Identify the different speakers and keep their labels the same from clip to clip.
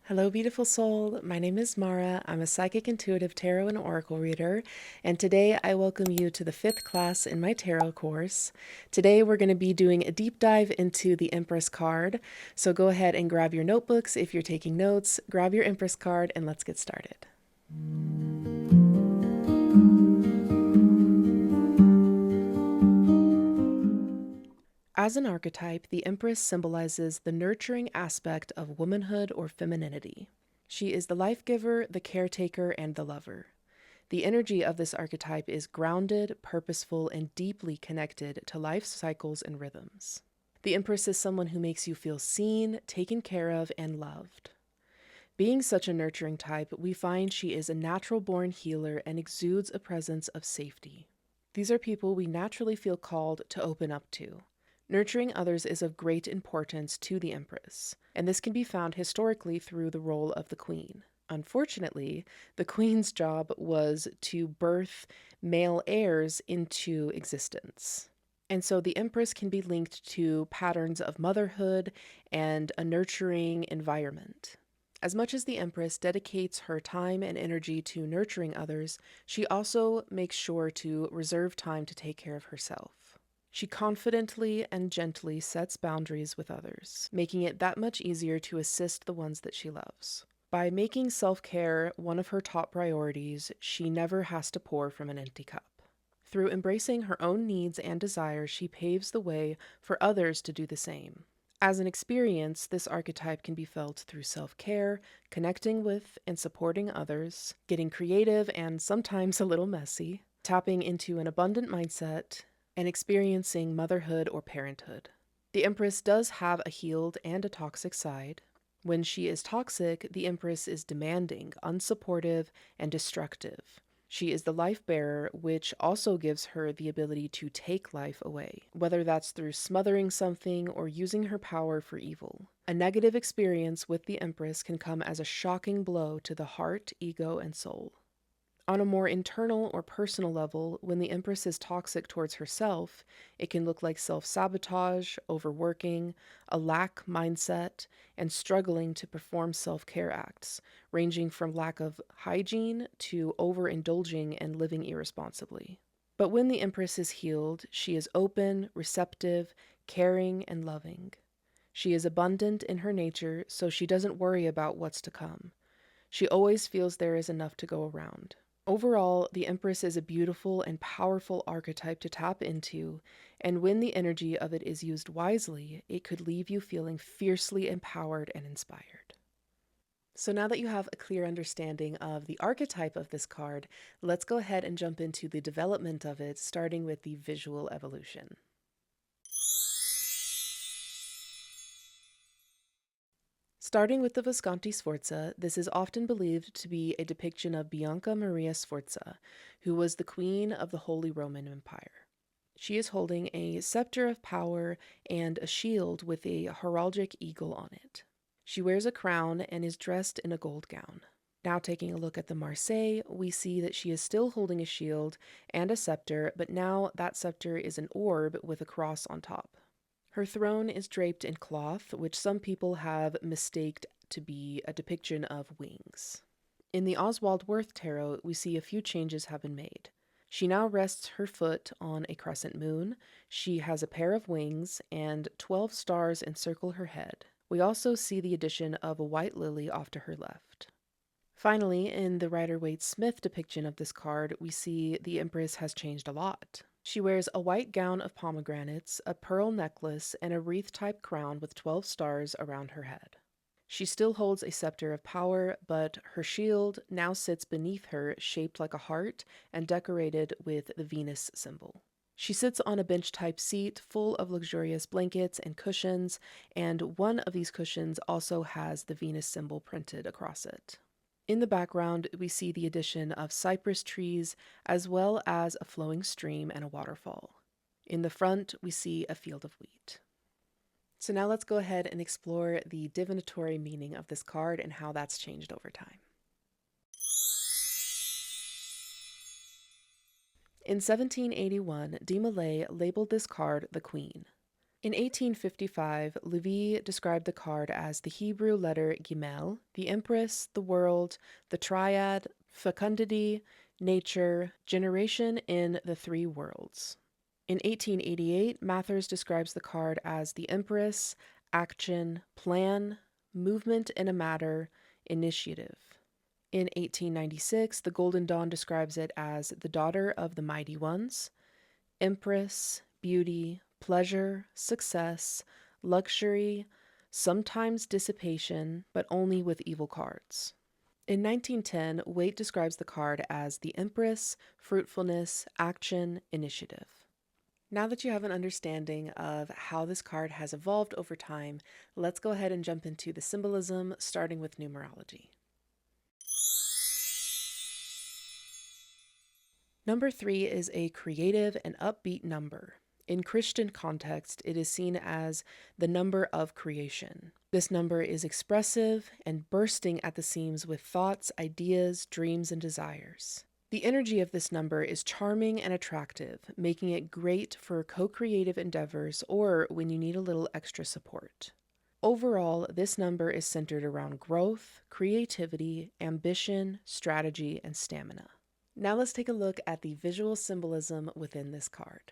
Speaker 1: Hello, beautiful soul. My name is Mara. I'm a psychic intuitive tarot and oracle reader, and today I welcome you to the 5th class in my tarot course. Today we're going to be doing a deep dive into the Empress card. So go ahead and grab your notebooks if you're taking notes, grab your Empress card, and let's get started. As an archetype, the Empress symbolizes the nurturing aspect of womanhood or femininity. She is the life giver, the caretaker, and the lover. The energy of this archetype is grounded, purposeful, and deeply connected to life's cycles and rhythms. The Empress is someone who makes you feel seen, taken care of, and loved. Being such a nurturing type, we find she is a natural-born healer and exudes a presence of safety. These are people we naturally feel called to open up to. Nurturing others is of great importance to the Empress, and this can be found historically through the role of the Queen. Unfortunately, the Queen's job was to birth male heirs into existence. And so the Empress can be linked to patterns of motherhood and a nurturing environment. As much as the Empress dedicates her time and energy to nurturing others, she also makes sure to reserve time to take care of herself. She confidently and gently sets boundaries with others, making it that much easier to assist the ones that she loves. By making self-care one of her top priorities, she never has to pour from an empty cup. Through embracing her own needs and desires, she paves the way for others to do the same. As an experience, this archetype can be felt through self-care, connecting with and supporting others, getting creative and sometimes a little messy, tapping into an abundant mindset, and experiencing motherhood or parenthood. The Empress does have a healed and a toxic side. When she is toxic, the Empress is demanding, unsupportive, and destructive. She is the life bearer, which also gives her the ability to take life away, whether that's through smothering something or using her power for evil. A negative experience with the Empress can come as a shocking blow to the heart, ego, and soul. On a more internal or personal level, when the Empress is toxic towards herself, it can look like self-sabotage, overworking, a lack mindset, and struggling to perform self-care acts, ranging from lack of hygiene to overindulging and living irresponsibly. But when the Empress is healed, she is open, receptive, caring, and loving. She is abundant in her nature, so she doesn't worry about what's to come. She always feels there is enough to go around. Overall, the Empress is a beautiful and powerful archetype to tap into, and when the energy of it is used wisely, it could leave you feeling fiercely empowered and inspired. So now that you have a clear understanding of the archetype of this card, let's go ahead and jump into the development of it, starting with the visual evolution. Starting with the Visconti Sforza, this is often believed to be a depiction of Bianca Maria Sforza, who was the queen of the Holy Roman Empire. She is holding a scepter of power and a shield with a heraldic eagle on it. She wears a crown and is dressed in a gold gown. Now taking a look at the Marseille, we see that she is still holding a shield and a scepter, but now that scepter is an orb with a cross on top. Her throne is draped in cloth, which some people have mistaked to be a depiction of wings. In the Oswald Worth tarot, we see a few changes have been made. She now rests her foot on a crescent moon, she has a pair of wings, and 12 stars encircle her head. We also see the addition of a white lily off to her left. Finally, in the Rider-Waite-Smith depiction of this card, we see the Empress has changed a lot. She wears a white gown of pomegranates, a pearl necklace, and a wreath-type crown with 12 stars around her head. She still holds a scepter of power, but her shield now sits beneath her, shaped like a heart and decorated with the Venus symbol. She sits on a bench-type seat full of luxurious blankets and cushions, and one of these cushions also has the Venus symbol printed across it. In the background, we see the addition of cypress trees, as well as a flowing stream and a waterfall. In the front, we see a field of wheat. So now let's go ahead and explore the divinatory meaning of this card and how that's changed over time. In 1781, de Maillet labeled this card the Queen. In 1855, Levi described the card as the Hebrew letter Gimel, the Empress, the world, the triad, fecundity, nature, generation in the three worlds. In 1888, Mathers describes the card as the Empress, action, plan, movement in a matter, initiative. In 1896, the Golden Dawn describes it as the daughter of the mighty ones, Empress, beauty, pleasure, success, luxury, sometimes dissipation, but only with evil cards. In 1910, Waite describes the card as the Empress, fruitfulness, action, initiative. Now that you have an understanding of how this card has evolved over time, let's go ahead and jump into the symbolism, starting with numerology. Number 3 is a creative and upbeat number. In Christian context, it is seen as the number of creation. This number is expressive and bursting at the seams with thoughts, ideas, dreams, and desires. The energy of this number is charming and attractive, making it great for co-creative endeavors or when you need a little extra support. Overall, this number is centered around growth, creativity, ambition, strategy, and stamina. Now let's take a look at the visual symbolism within this card.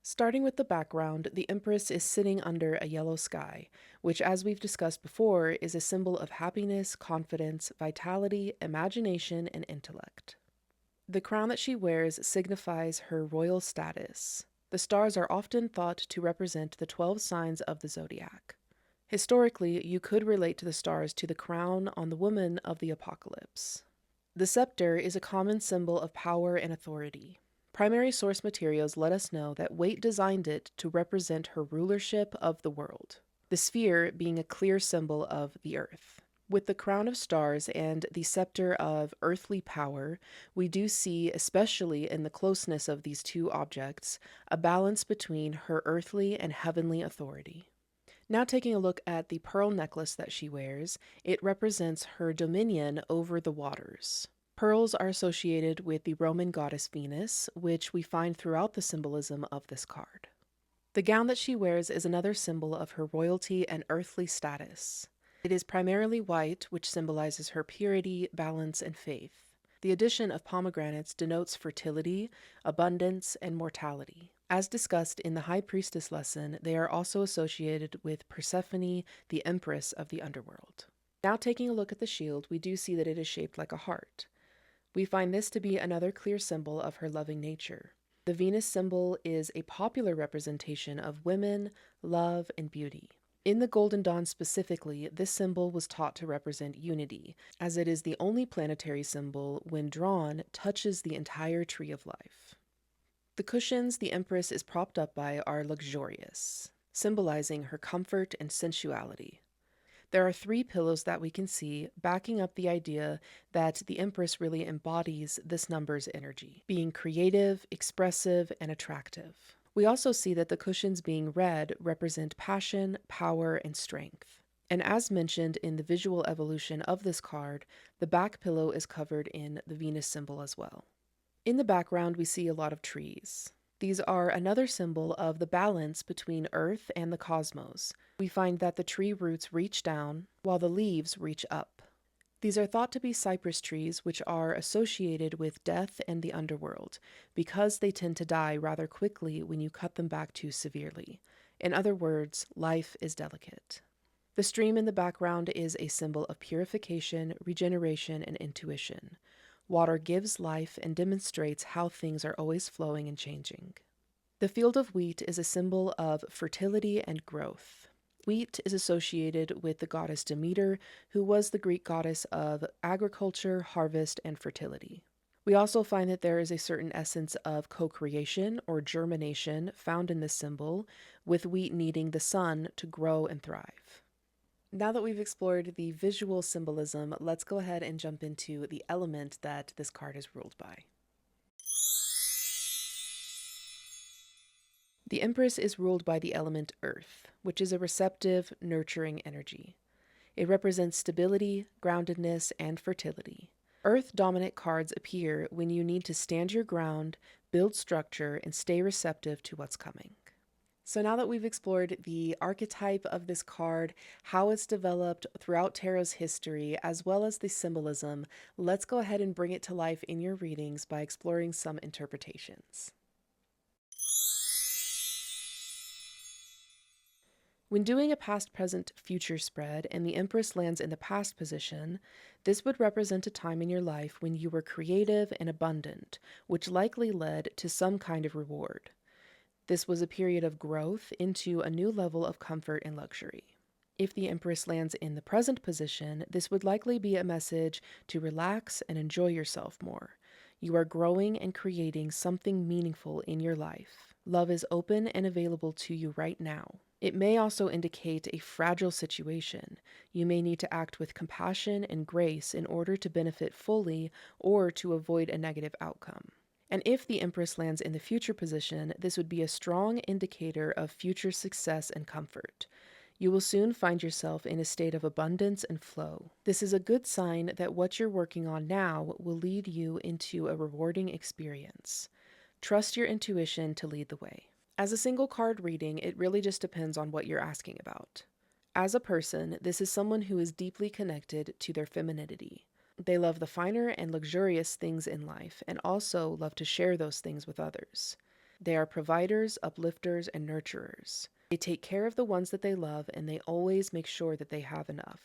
Speaker 1: Starting with the background, the Empress is sitting under a yellow sky, which, as we've discussed before, is a symbol of happiness, confidence, vitality, imagination, and intellect. The crown that she wears signifies her royal status. The stars are often thought to represent the 12 signs of the zodiac. Historically, you could relate to the stars to the crown on the woman of the apocalypse. The scepter is a common symbol of power and authority. Primary source materials let us know that Waite designed it to represent her rulership of the world, the sphere being a clear symbol of the earth. With the crown of stars and the scepter of earthly power, we do see, especially in the closeness of these two objects, a balance between her earthly and heavenly authority. Now taking a look at the pearl necklace that she wears, it represents her dominion over the waters. Pearls are associated with the Roman goddess Venus, which we find throughout the symbolism of this card. The gown that she wears is another symbol of her royalty and earthly status. It is primarily white, which symbolizes her purity, balance, and faith. The addition of pomegranates denotes fertility, abundance, and mortality. As discussed in the High Priestess lesson, they are also associated with Persephone, the Empress of the underworld. Now taking a look at the shield, we do see that it is shaped like a heart. We find this to be another clear symbol of her loving nature. The Venus symbol is a popular representation of women, love, and beauty. In the Golden Dawn specifically, this symbol was taught to represent unity, as it is the only planetary symbol, when drawn, touches the entire tree of life. The cushions the Empress is propped up by are luxurious, symbolizing her comfort and sensuality. There are 3 pillows that we can see, backing up the idea that the Empress really embodies this number's energy, being creative, expressive, and attractive. We also see that the cushions being red represent passion, power, and strength. And as mentioned in the visual evolution of this card, the back pillow is covered in the Venus symbol as well. In the background, we see a lot of trees. These are another symbol of the balance between Earth and the cosmos. We find that the tree roots reach down, while the leaves reach up. These are thought to be cypress trees, which are associated with death and the underworld, because they tend to die rather quickly when you cut them back too severely. In other words, life is delicate. The stream in the background is a symbol of purification, regeneration, and intuition. Water gives life and demonstrates how things are always flowing and changing. The field of wheat is a symbol of fertility and growth. Wheat is associated with the goddess Demeter, who was the Greek goddess of agriculture, harvest, and fertility. We also find that there is a certain essence of co-creation or germination found in this symbol, with wheat needing the sun to grow and thrive. Now that we've explored the visual symbolism, let's go ahead and jump into the element that this card is ruled by. The Empress is ruled by the element Earth, which is a receptive, nurturing energy. It represents stability, groundedness, and fertility. Earth-dominant cards appear when you need to stand your ground, build structure, and stay receptive to what's coming. So now that we've explored the archetype of this card, how it's developed throughout Tarot's history, as well as the symbolism, let's go ahead and bring it to life in your readings by exploring some interpretations. When doing a past, present, future spread and the Empress lands in the past position, this would represent a time in your life when you were creative and abundant, which likely led to some kind of reward. This was a period of growth into a new level of comfort and luxury. If the Empress lands in the present position, this would likely be a message to relax and enjoy yourself more. You are growing and creating something meaningful in your life. Love is open and available to you right now. It may also indicate a fragile situation. You may need to act with compassion and grace in order to benefit fully or to avoid a negative outcome. And if the Empress lands in the future position, this would be a strong indicator of future success and comfort. You will soon find yourself in a state of abundance and flow. This is a good sign that what you're working on now will lead you into a rewarding experience. Trust your intuition to lead the way. As a single card reading, it really just depends on what you're asking about. As a person, this is someone who is deeply connected to their femininity. They love the finer and luxurious things in life and also love to share those things with others. They are providers, uplifters, and nurturers. They take care of the ones that they love and they always make sure that they have enough.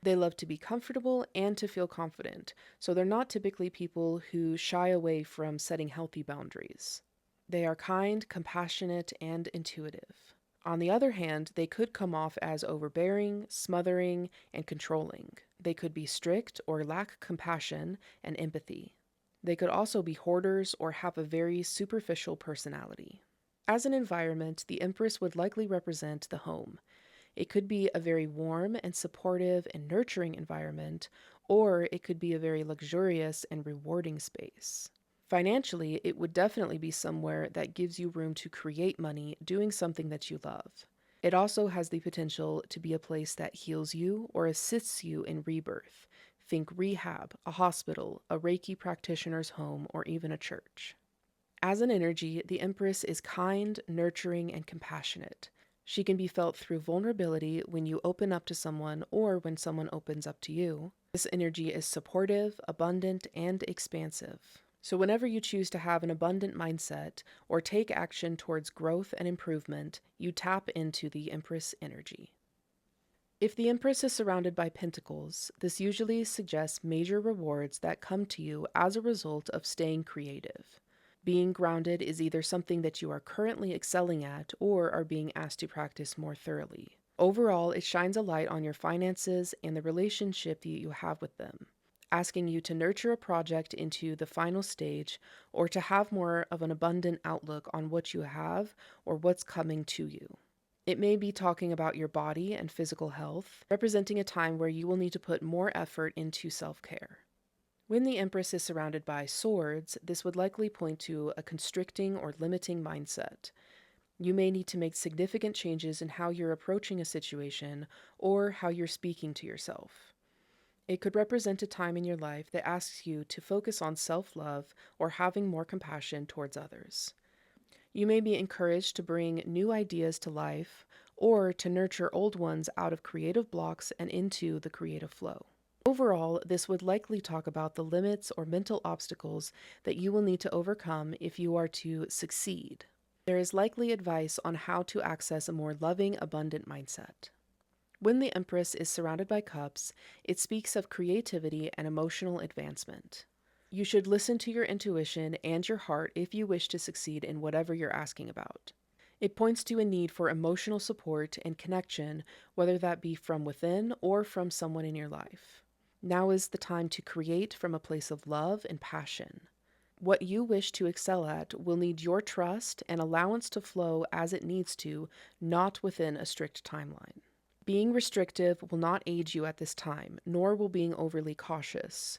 Speaker 1: They love to be comfortable and to feel confident, so they're not typically people who shy away from setting healthy boundaries. They are kind, compassionate, and intuitive. On the other hand, they could come off as overbearing, smothering, and controlling. They could be strict or lack compassion and empathy. They could also be hoarders or have a very superficial personality. As an environment, the Empress would likely represent the home. It could be a very warm and supportive and nurturing environment, or it could be a very luxurious and rewarding space. Financially, it would definitely be somewhere that gives you room to create money doing something that you love. It also has the potential to be a place that heals you or assists you in rebirth. Think rehab, a hospital, a Reiki practitioner's home, or even a church. As an energy, the Empress is kind, nurturing, and compassionate. She can be felt through vulnerability when you open up to someone or when someone opens up to you. This energy is supportive, abundant, and expansive. So whenever you choose to have an abundant mindset or take action towards growth and improvement, you tap into the Empress energy. If the Empress is surrounded by pentacles, this usually suggests major rewards that come to you as a result of staying creative. Being grounded is either something that you are currently excelling at or are being asked to practice more thoroughly. Overall, it shines a light on your finances and the relationship that you have with them, asking you to nurture a project into the final stage or to have more of an abundant outlook on what you have or what's coming to you. It may be talking about your body and physical health, representing a time where you will need to put more effort into self-care. When the Empress is surrounded by swords, this would likely point to a constricting or limiting mindset. You may need to make significant changes in how you're approaching a situation or how you're speaking to yourself. It could represent a time in your life that asks you to focus on self-love or having more compassion towards others. You may be encouraged to bring new ideas to life or to nurture old ones out of creative blocks and into the creative flow. Overall, this would likely talk about the limits or mental obstacles that you will need to overcome if you are to succeed. There is likely advice on how to access a more loving, abundant mindset. When the Empress is surrounded by cups, it speaks of creativity and emotional advancement. You should listen to your intuition and your heart if you wish to succeed in whatever you're asking about. It points to a need for emotional support and connection, whether that be from within or from someone in your life. Now is the time to create from a place of love and passion. What you wish to excel at will need your trust and allowance to flow as it needs to, not within a strict timeline. Being restrictive will not aid you at this time, nor will being overly cautious.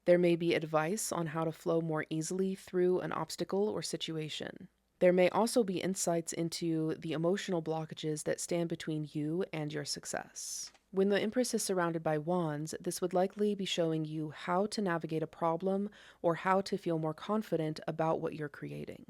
Speaker 1: There may be advice on how to flow more easily through an obstacle or situation. There may also be insights into the emotional blockages that stand between you and your success. When the Empress is surrounded by wands, this would likely be showing you how to navigate a problem or how to feel more confident about what you're creating.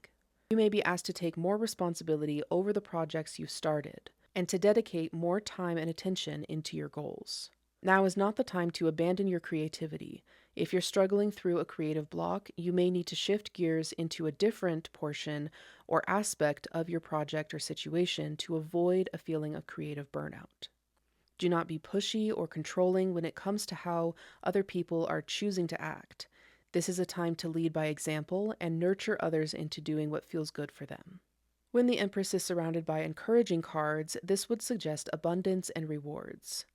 Speaker 1: You may be asked to take more responsibility over the projects you've started and to dedicate more time and attention into your goals. Now is not the time to abandon your creativity. If you're struggling through a creative block, you may need to shift gears into a different portion or aspect of your project or situation to avoid a feeling of creative burnout. Do not be pushy or controlling when it comes to how other people are choosing to act. This is a time to lead by example and nurture others into doing what feels good for them. When the Empress is surrounded by encouraging cards, this would suggest abundance and rewards.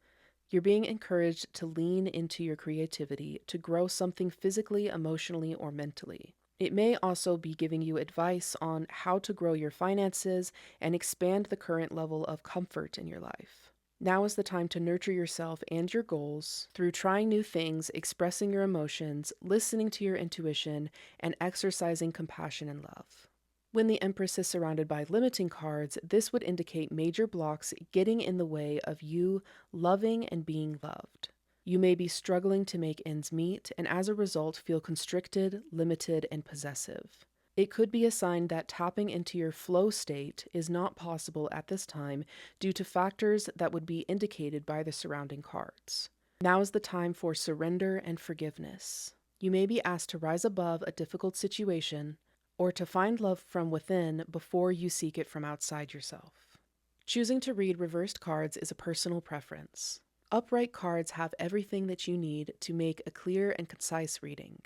Speaker 1: You're being encouraged to lean into your creativity to grow something physically, emotionally, or mentally. It may also be giving you advice on how to grow your finances and expand the current level of comfort in your life. Now is the time to nurture yourself and your goals through trying new things, expressing your emotions, listening to your intuition, and exercising compassion and love. When the Empress is surrounded by limiting cards, this would indicate major blocks getting in the way of you loving and being loved. You may be struggling to make ends meet and as a result feel constricted, limited, and possessive. It could be a sign that tapping into your flow state is not possible at this time due to factors that would be indicated by the surrounding cards. Now is the time for surrender and forgiveness. You may be asked to rise above a difficult situation or to find love from within before you seek it from outside yourself. Choosing to read reversed cards is a personal preference. Upright cards have everything that you need to make a clear and concise reading.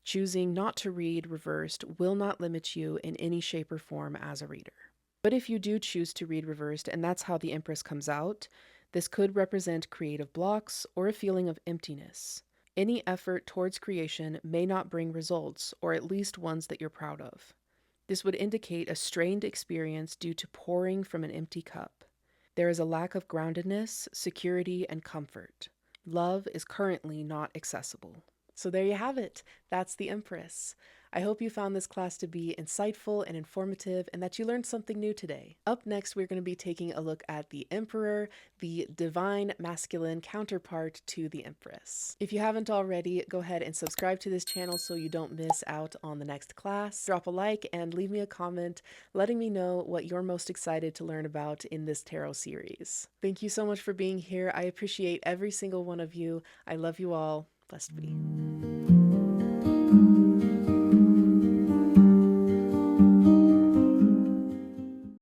Speaker 1: Choosing not to read reversed will not limit you in any shape or form as a reader. But if you do choose to read reversed and that's how the Empress comes out, this could represent creative blocks or a feeling of emptiness. Any effort towards creation may not bring results, or at least ones that you're proud of. This would indicate a strained experience due to pouring from an empty cup. There is a lack of groundedness, security, and comfort. Love is currently not accessible. So there you have it. That's the Empress. I hope you found this class to be insightful and informative and that you learned something new today. Up next, we're going to be taking a look at the Emperor, the divine masculine counterpart to the Empress. If you haven't already, go ahead and subscribe to this channel so you don't miss out on the next class. Drop a like and leave me a comment letting me know what you're most excited to learn about in this tarot series. Thank you so much for being here. I appreciate every single one of you. I love you all. Blessed be.